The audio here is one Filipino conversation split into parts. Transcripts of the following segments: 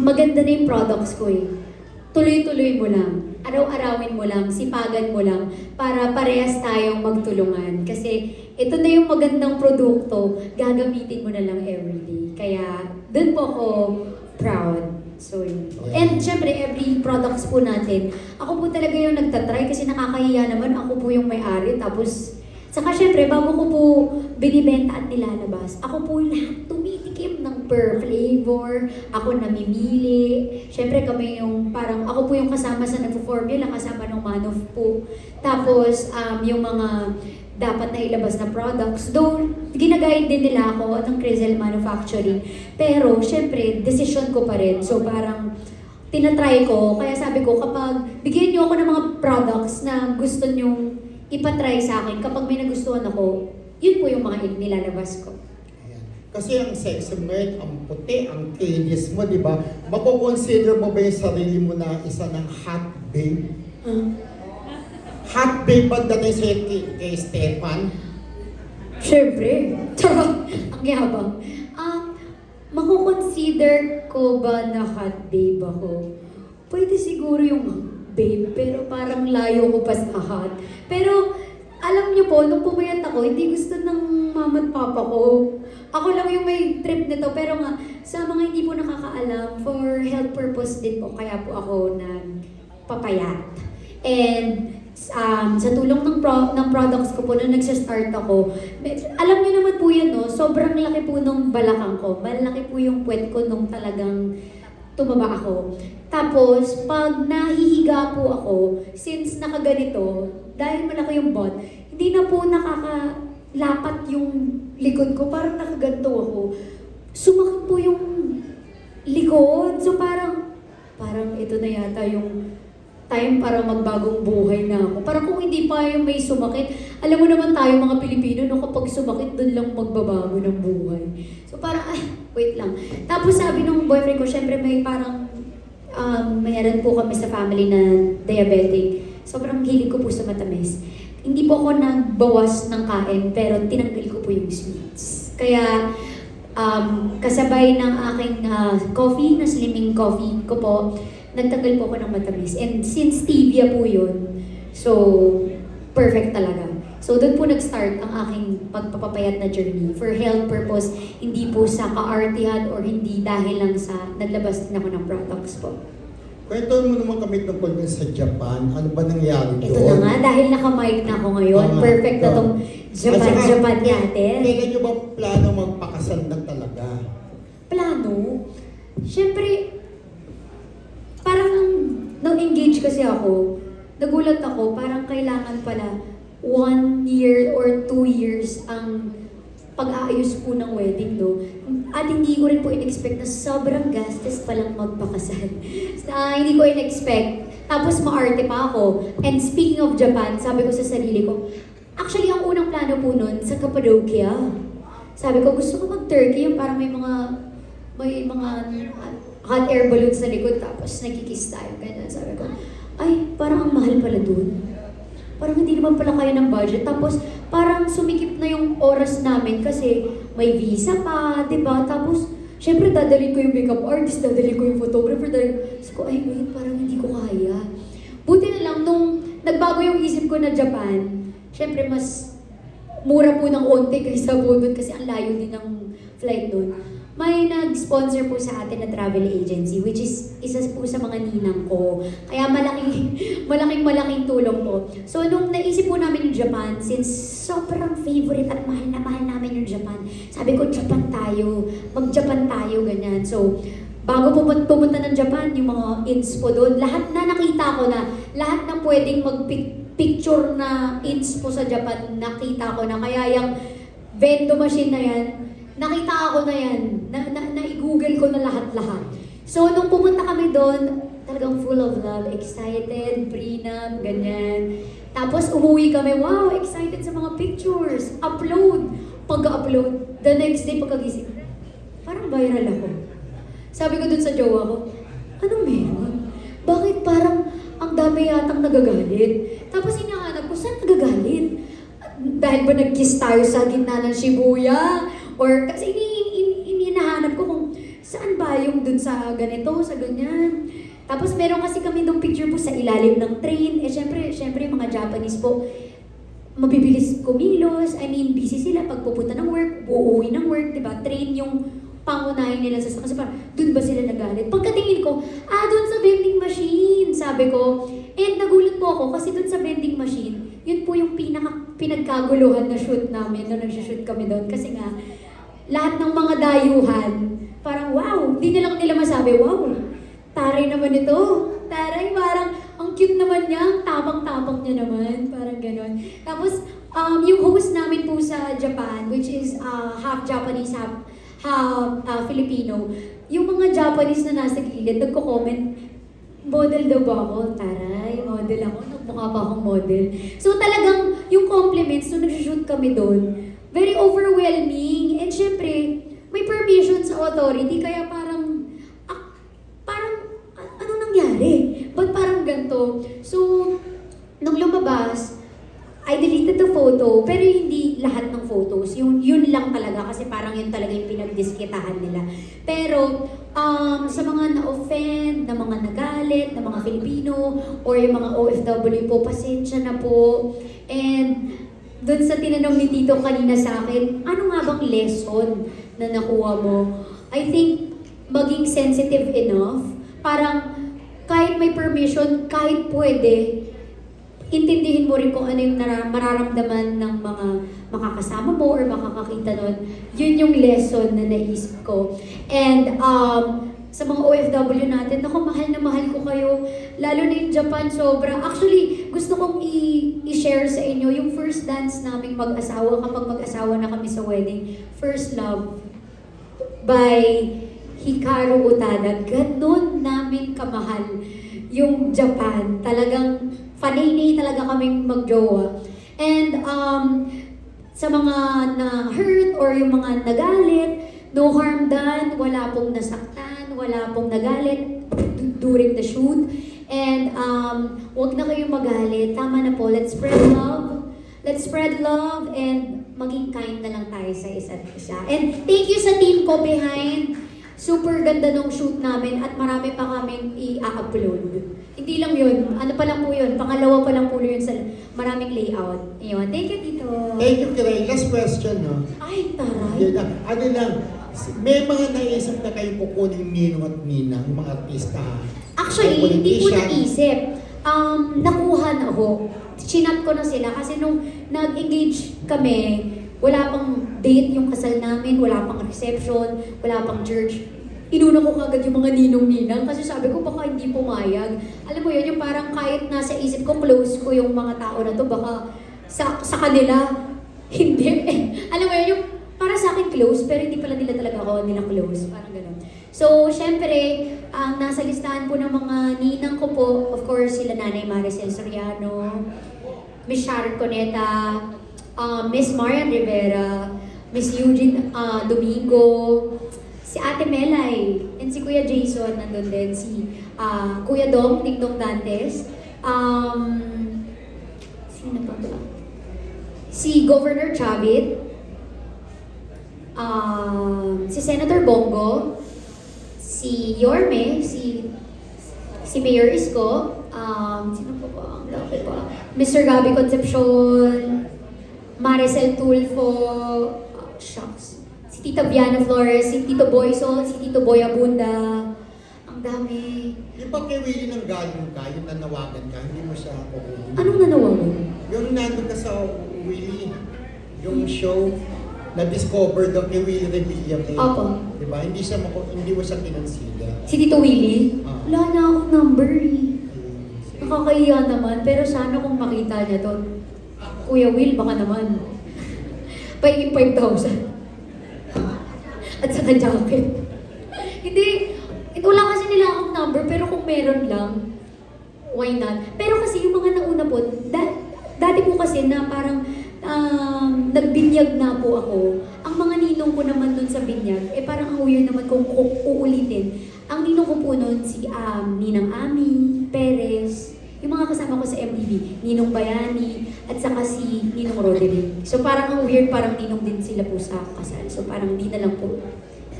maganda na yung products ko eh. Tuloy-tuloy mo lang, araw-arawin mo lang, sipagan mo lang, para parehas tayong magtulungan. Kasi ito na yung magandang produkto, gagamitin mo na lang everyday. Kaya dun po ako proud. So yun po. And syempre, every products po natin, ako po talaga yung nagtatry kasi nakakahiya naman, ako po yung may-ari. Tapos, saka syempre, bago ko po binibenta at nilalabas, ako po lahat tumitikim ng per flavor, ako namimili. Syempre kami yung parang, ako po yung kasama sa nagpo-formula, kasama ng Manof po. Tapos, yung mga dapat na ilabas na products. Though, ginagayad din nila ako ng Crizel Manufacturing. Pero, syempre, decision ko pa rin. So, parang, tinatry ko. Kaya sabi ko, kapag bigyan niyo ako ng mga products na gusto nyong ipatry sa akin, kapag may nagustuhan ako, yun po yung mga nilalabas ko. Ayan. Kasi ang sexy mo, ang puti, ang kinis mo, di ba? Mako-consider mo ba yung sarili mo na isa ng hot babe? Hot babe pagdating sa kay Stefan? Siyempre. Charot. Ang yabang. Mako-consider ko ba na hot babe ako? Pwede siguro yung babe, pero parang layo ko pa sa hot. Pero, alam niyo po, nung pumayat ako, hindi gusto ng mama at papa ko. Ako lang yung may trip nito, pero nga, sa mga hindi po nakakaalam, for health purpose din po, kaya po ako nagpapayat. And, sa tulong ng products ko po, nung nagsa-start ako, alam niyo naman po yan, no? Sobrang laki po nung balakang ko. Malaki po yung puwet ko nung talagang tumaba ako. Tapos, pag nahihiga po ako, since nakaganito, dahil malaki yung butt, hindi na po nakakalapat yung likod ko, parang nakaganto ako. Sumakit po yung likod. So parang ito na yata yung time para magbagong buhay na ako. Parang kung hindi pa yung may sumakit, alam mo naman tayo mga Pilipino, no, kapag sumakit, doon lang magbabago ng buhay. So parang, wait lang. Tapos sabi nung boyfriend ko, syempre may parang, mayroon po kami sa family na diabetic. Sobrang hilig ko po sa matamis. Hindi po ako nagbawas ng kain, pero tinanggal ko po yung sweets. Kaya, kasabay ng aking coffee, na slimming coffee ko po, nagtanggal po ako ng matamis. And since stevia po yun, so perfect talaga. So doon po nag-start ang aking pagpapapayat na journey. For health purpose, hindi po sa kaartihan or hindi dahil lang sa naglabas din ako ng products po. Kwento mo naman kami tungkol din sa Japan. Ano ba nangyari doon? Ito na nga, dahil naka-mic na ako ngayon, perfect na tong Japan natin. Kailan nyo ba plano magpakasal na talaga? Plano? Siyempre, parang nung engage kasi ako, nagulat ako, parang kailangan pala 1 year or 2 years ang pag-aayos po ng wedding, no? At hindi ko rin po in-expect na sobrang gastos palang magpakasal. Hindi ko in-expect. Tapos maarte pa ako. And speaking of Japan, sabi ko sa sarili ko, actually ang unang plano po nun, sa Cappadocia. Sabi ko, gusto ko mag-Turkey, yung parang may mga hot air balloons sa likod, tapos nagkikiss tayo. Ganyan, sabi ko, ay, parang ang mahal pala dun. Parang hindi naman pala kaya ng budget. Tapos, parang sumikip na yung oras namin kasi may visa pa, di ba? Tapos, syempre, dadalhin ko yung makeup artist, dadalhin ko yung photographer, sabi ko, ay, wait, parang hindi ko kaya. Buti na lang, nung nagbago yung isip ko na Japan, syempre, mas mura po ng onte kaysa po doon kasi ang layo din ng flight doon. May nag-sponsor po sa atin na travel agency, which is isa po sa mga ninang ko. Kaya malaking tulong po. So, nung naisip po namin yung Japan, since sobrang favorite at mahal na mahal namin yung Japan, sabi ko, Japan tayo, mag-Japan tayo, ganyan. So, bago pumunta ng Japan, yung mga inspo doon, lahat na nakita ko na, lahat na pwedeng mag-picture na inspo sa Japan, nakita ko na. Kaya yung vendo machine na yan, nakita ako na yan, na-i-google ko na lahat-lahat. So, nung pumunta kami doon, talagang full of love, excited, prenup, ganyan. Tapos, umuwi kami, wow, excited sa mga pictures, upload. Pag-upload, the next day pagkagising, parang viral ako. Sabi ko doon sa jowa ko, anong meron? Bakit parang ang dami yatang nagagalit? Tapos hinahanap ko, saan nagagalit? Dahil ba nag-kiss tayo sa gitna ng Shibuya? Or kasi hinahanap ko kung saan ba yung dun sa ganito, sa ganyan? Tapos meron kasi kami nung picture po sa ilalim ng train. Syempre mga Japanese po, mabibilis kumilos. I mean, busy sila pag pupunta ng work, uuwi ng work, di ba? Train yung pangunahin nila sa kasi parang, dun ba sila nagalit? Pagkatingin ko, dun sa vending machine, sabi ko. And nagulat po ako kasi dun sa vending machine, yun po yung pinagkaguluhan na shoot namin nung nagsha-shoot kami doon. Kasi nga, lahat ng mga dayuhan, parang wow, hindi na lang nila masabi, wow, taray naman ito. Taray, parang ang cute naman niya, ang tapang-tapang niya naman, parang ganon. Tapos, yung host namin po sa Japan, which is half Japanese, half Filipino, yung mga Japanese na nasa gilid, nagko-comment, model daw ba ako? Taray, model ako. Nagmukha pa akong model. So talagang yung compliments nung nag-shoot kami doon, very overwhelming. And syempre, may permission sa authority, kaya parang, ano nangyari? Ba't parang ganito? So, nung lumabas, I deleted the photo, pero hindi lahat ng photos. Yun lang talaga, kasi parang yun talaga yung pinagdiskitahan nila. Pero, sa mga na-offend, na mga nagalit, na mga Filipino, or yung mga OFW po, pasensya na po. And, dun sa tinanong ni Tito kanina sa akin, ano nga bang lesson na nakuha mo? I think, maging sensitive enough, parang kahit may permission, kahit pwede, intindihin mo rin kung ano yung mararamdaman ng mga makakasama mo or makakakita nun. Yun yung lesson na naisip ko. And sa mga OFW natin, naku, mahal na mahal ko kayo. Lalo na yung Japan, sobra. Actually, gusto kong i-share sa inyo yung first dance naming mag-asawa kapag mag-asawa na kami sa wedding. First Love by Hikaru Utada. Ganon namin kamahal yung Japan. Talagang fanay talaga kaming magjowa. And sa mga na-hurt or yung mga nagalit, no harm done, wala pong nasaktan, wala pong nagalit during the shoot. And wag na kayong magalit. Tama na po, let's spread love. Let's spread love and maging kind na lang tayo sa isa't isa. And thank you sa team ko behind. Super ganda nung shoot namin at marami pa kaming i-upload. Hindi lang yun. Ano pa lang po yun? Pangalawa pa lang po yun sa maraming layout. Ayun. Thank you, Tito. Thank you, Kiray. Last question, no? Ay, taray. Yun lang. Ano lang, may mga naisip na kayo kukunin Ninong at Ninang, yung mga artista. Actually, hindi ko naisip. Nakuha na ako. Chinat ko na sila kasi nung nag-engage kami, wala pang date yung kasal namin, wala pang reception, wala pang church. Inuna ko kagad yung mga ninong-ninang kasi sabi ko baka hindi pumayag. Alam mo yun, yung parang kahit nasa isip ko, close ko yung mga tao na to, baka sa kanila, hindi. Alam mo yun, yung para sa akin close, pero hindi pala nila talaga ako nila close. Parang gano'n. So, syempre, ang nasa listahan po ng mga ninang ko po, of course, sila Nanay Maricel Soriano, Miss Sharon Coneta, Miss Marian Rivera, Miss Eugene Domingo, si Ate Melay, and si Kuya Jason, nandun din, si Kuya Dong, Dingdong Dantes, sino pa ba? Si Governor Chavit, si Senator Bongo, si Yorme, si Mayor Isko, sino pa ba? Ang dami pa. Mr. Gabby Concepcion, Maricel Tulfo, shucks. Si Tita Viana Flores, si Tito Boy Sol, si Tito Boy Abunda. Ang dami. Yung pag kay Willie nang galing ka, yung nanawagan ka, hindi mo siya kukunin. Anong nanawagan? Yung nandun ka sa Willie, yung show, na-discover doon kay Willie Revilla. Opo. Diba? Hindi mo siya kinonsida. Si Tito Willie? Ah. Wala na akong number eh. Ayun. Nakakahiya naman, pero sana kung makita niya to. Kuya Will, baka naman. Paiging 5,000. At saka jacket. Hindi, wala kasi nila akong number, pero kung meron lang, why not? Pero kasi yung mga nauna po, dati po kasi na parang nagbinyag na po ako. Ang mga ninong ko naman dun sa binyag, parang ang weird naman kung uulitin. Ang ninong ko po nun, si Ninang Ami, Perez, yung mga kasama ko sa MTV, Ninong Bayani, at saka si Ninong Roderick. So parang ang weird, parang ninong din sila po sa kasal. So parang di na lang po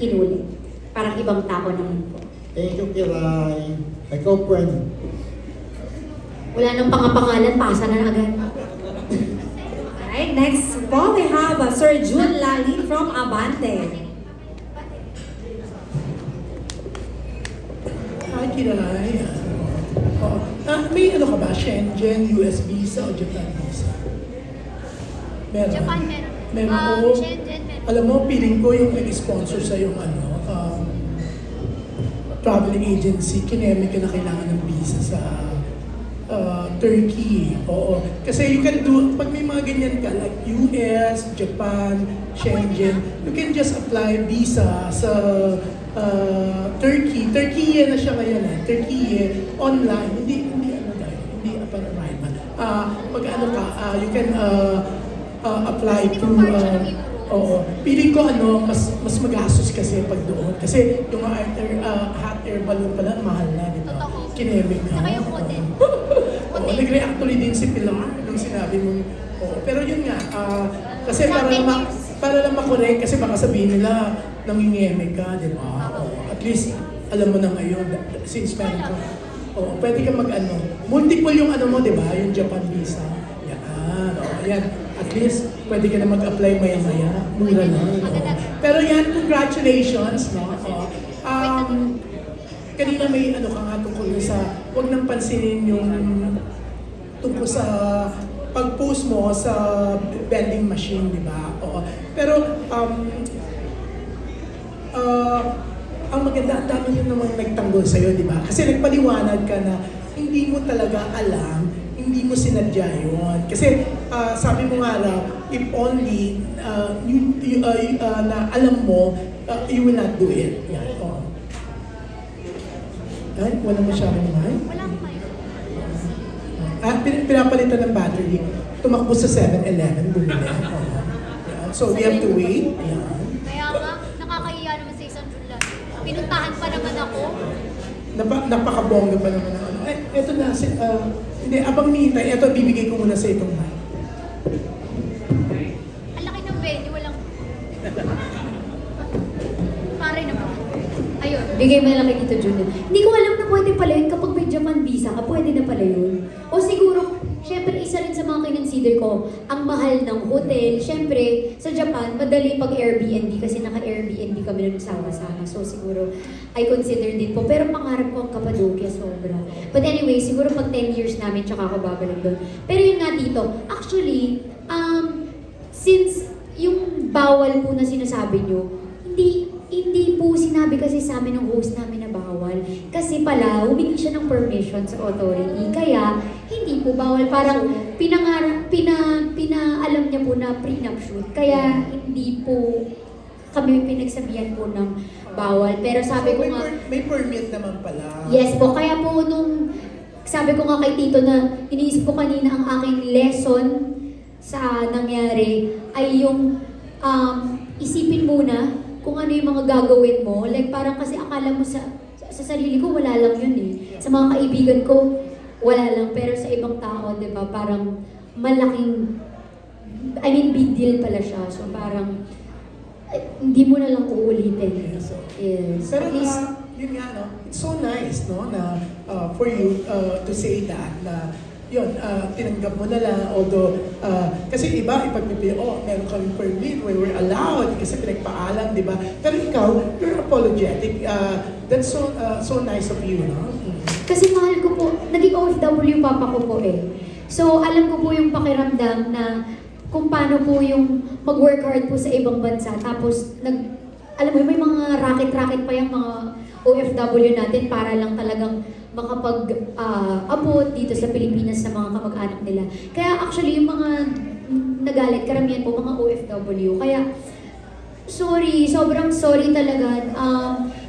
inulit. parang ibang tao naman po. Thank you, Kiray. Ikaw, friend. Wala nang pangapangalan, pasa na agad. Alright, next po we have Sir Jun Lali from Abante. Hi, Kiray. May ano ka ba? Shenzhen, US visa o Japan visa? Meron. Japan meron. Meron ko. Shenzhen meron. Alam mo, feeling ko yung nag-sponsor sa yung traveling agency, kineme ka na kailangan ng visa sa Turkey. Oo. Kasi you can do, pag may mga ganyan ka, like US, Japan, Shenzhen, you can just apply visa sa Turkey. Turkey na siya ngayon eh. Turkey online. Hindi ano tayo. Hindi upon arrival. Pag ano ka, you can apply through oo. Piling ko mas magastos kasi pag doon. Kasi yung hot air balloon pala, mahal na, di ba? Totoo. Kineme ka. Saka yung hotel. Oo, nag-react tuloy din si Pilar nung sinabi mo. Oo, pero yun nga, kasi para lang makorek, kasi baka sabihin nila, nangingeme ka, di ba? Oo, at least, alam mo na ngayon, since meron ka. Oo, pwede ka multiple yung mo, di ba? Yung Japan visa. Yan, oo, yan. At least, pwede ka na mag-apply maya-maya. Mura na. Pero yan, congratulations, no? Oo. Kanina may ka nga tungkol sa, huwag nang pansinin yung tungkol sa pag-post mo sa vending machine, di ba? Oo. Pero, ang maganda, ang dami yun namang nagtanggol sa'yo, di ba? Kasi nagpaliwanag ka na hindi mo talaga alam, hindi mo sinadya yun. Kasi sabi mo nga raw, if only na alam mo, you will not do it. Yan. Oo. Ay, wala masyadong mic. Walang mic. Pinapalitan ng battery. Tumakbo sa 7-Eleven, bumili. Yan. So we have to wait. Yan. Kaya nga, nakakahiya naman sa isang July. Pinuntahan pa naman ako. Napakabongga pa naman ng eto na, hindi, abang nihintay, eto, bibigay ko muna sa itong mic. Ang laki ng venue, walang... Pare naman. Ayun, bigay mo na lang kay Tito Junior. Hindi ko alam na pwede pala yun kapag may Japan visa ka, pwede na pala yun. O siguro, syempre isa rin sa mga kinonsider ko, ang mahal ng hotel. Syempre, sa Japan, madali pag Airbnb kasi naka-Airbnb kami nun sama-sama. So siguro, I consider din po. Pero pangarap ko ang Cappadocia, sobra. But anyway, siguro pag 10 years namin, tsaka ako babalik doon. Pero yun nga dito, actually, since yung bawal po na sinasabi nyo, hindi po sinabi kasi sa amin ng host namin na bawal. Kasi pala, humingi siya ng permission sa authority. Kaya, hindi po bawal. Parang pinaalam niya po na prenup shoot. Kaya, hindi po kami pinagsabihan po ng bawal. Pero sabi ko nga... May permit naman pala. Yes po. Kaya po nung sabi ko nga kay Tito na iniisip ko kanina ang aking lesson sa nangyari ay yung isipin muna kung ano yung mga gagawin mo. Like parang kasi akala mo sa sarili ko wala lang yun eh. Sa mga kaibigan ko wala lang. Pero sa ibang tao, di ba, parang malaking, big deal pala siya. So parang hindi mo na lang uulitin. Yes. Yes. Pero At least, yun nga, no? It's so nice, no? Na for you to say that, na yun, tinanggap mo na lang, although, kasi iba, ipagpipili, meron kami permit, we were allowed, kasi pinagpaalam, di ba? Pero ikaw, you're apologetic. That's so nice of you, no? kasi mahal ko po, naging OFW papa ko po eh. So alam ko po yung pakiramdam na kung paano po yung mag-work hard po sa ibang bansa. Tapos, alam mo, may mga racket-racket pa yung mga OFW natin para lang talagang makapag-abot dito sa Pilipinas sa mga kamag-anak nila. Kaya actually, yung mga nagalit, karamihan po mga OFW. Kaya, sobrang sorry talaga.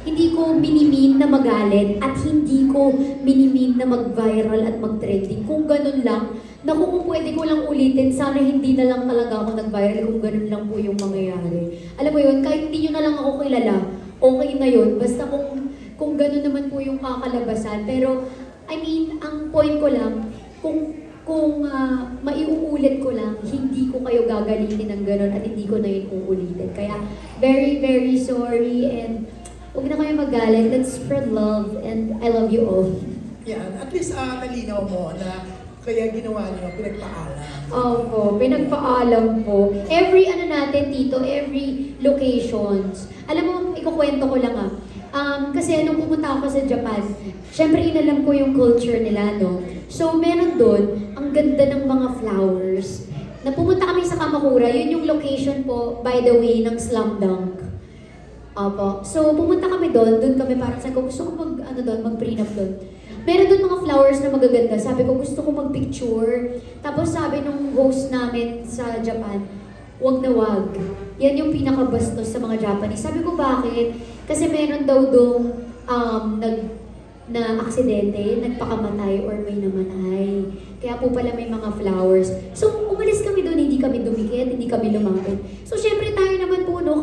Hindi ko minimin na magalit at hindi ko minimin na mag-viral at mag-trending. Kung ganun lang, naku, kung pwede ko lang ulitin, sana hindi na lang talaga ako nag-viral kung ganun lang po yung mangyayari. Alam mo yun, kahit hindi nyo na lang ako kilala, okay na yun. Basta kung ganun naman po yung kakalabasan. Pero, ang point ko lang, kung maiuulit ko lang, hindi ko kayo gagalitin ng ganun at hindi ko na yun uulitin. Kaya, very, very sorry and huwag na kayo magalit. Let's spread love and I love you all. Yan, at least nalinaw mo na kaya ginawa niyo, pinagpaalam. Opo, pinagpaalam po. Every tito, every locations. Alam mo, ikukwento ko lang kasi nung pumunta ako sa Japan, syempre inalam ko yung culture nila, no? So, meron doon, ang ganda ng mga flowers. Na pumunta kami sa Kamakura, yun yung location po, by the way, ng Slam Dunk. Opo. So, pumunta kami doon kami parang sabi ko, gusto ko mag-prenup doon. Meron doon mga flowers na magaganda. Sabi ko, gusto ko mag-picture. Tapos sabi nung host namin sa Japan, wag na wag. Yan yung pinakabastos sa mga Japanese. Sabi ko, bakit? Kasi meron daw doong na aksidente, nagpakamatay or may namatay. Kaya po pala may mga flowers. So, umalis kami doon, hindi kami dumikit, hindi kami lumapit. So, syempre tayo naman po, no,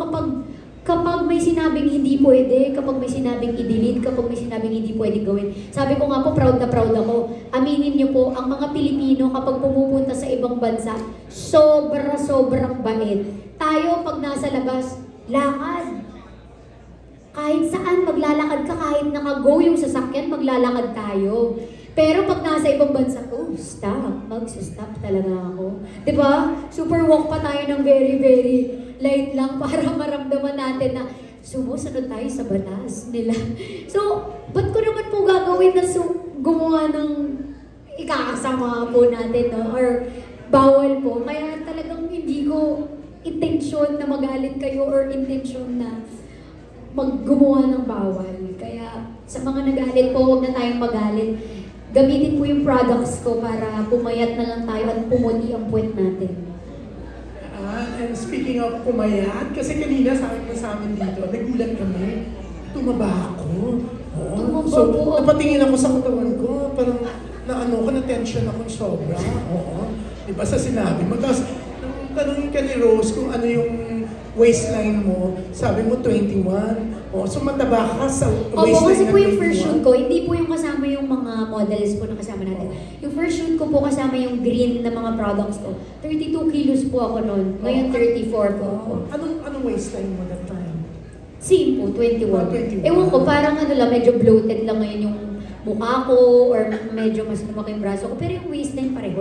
kapag may sinabing hindi pwede, kapag may sinabing i-delete, kapag may sinabing hindi pwede gawin. Sabi ko nga po, proud na proud ako. Aminin niyo po, ang mga Pilipino kapag pumupunta sa ibang bansa, sobrang bait. Tayo, pag nasa labas, lakad. Kahit saan, maglalakad ka, kahit naka-go yung sasakyan, maglalakad tayo. Pero pag nasa ibang bansa, mag-stop talaga ako. Diba? Super walk pa tayo ng very light lang para maramdaman natin na sumusunod tayo sa batas nila. So, ba't ko naman po gagawin na gumawa ng ikakasama po natin, no? Or bawal po. Kaya talagang hindi ko intensyon na magalit kayo or intensyon na gumawa ng bawal. Kaya sa mga nagalit po, huwag na tayong magalit. Gamitin po yung products ko para pumayat na lang tayo at pumuti ang puwet natin. And speaking of pumayat, kasi kanina sabi mo sa amin dito, nagulat kami, tumaba ako. Oo. Tumaba So, po. napatingin ako sa katawan ko, parang na-tension ako sobra. Oo. Diba sa sinabi mo? Tapos, nung tanongin ka ni Rose kung ano yung waistline mo, sabi mo 21. Oh, so mataba ka sa waistline. Opo, kasi ng po yung first 21. shoot ko, hindi po yung kasama yung mga models po na kasama natin. Yung first shoot ko po kasama yung green na mga products ko. 32 kilos po ako noon. Ngayon 34 po ako. Anong waistline mo that time? Same po, 21. 21. Ewan ko, parang medyo bloated lang ngayon yung mukha ko or medyo mas lumaki yung braso ko. Pero yung waistline pareho lang.